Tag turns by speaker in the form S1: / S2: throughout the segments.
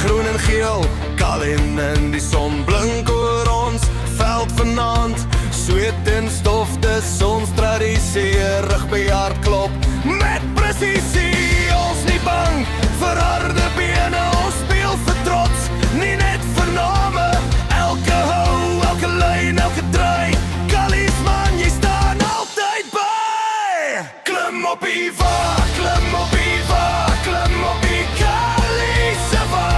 S1: Groen en geel, Kalin in die son blink oor ons veld vanaand. Sweet en stof, dis ons tradisie, rug bejaard klop met presisie. Ons nie bang vir harde bene, ons speel vir trots, nie net vir name. Elke hou, elke lyn, elke draai, Kallies man, jy staan altyd by. Klim op die wa, klim op die wa, klim op die Kallies se wa.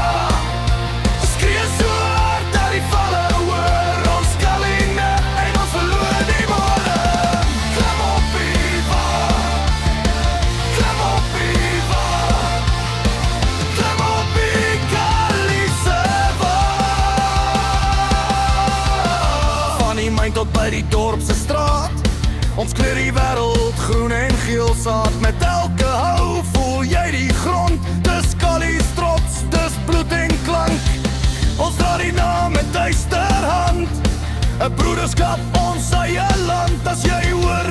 S1: Tot by die dorpse straat, ons kleur die wêreld groen en geel saad. Met elke hou voel jy die grond, dis Kallies trots, dis bloed en klank. Ons dra die naam met duister hand, 'n broederskap, ons eie land. As jy hoor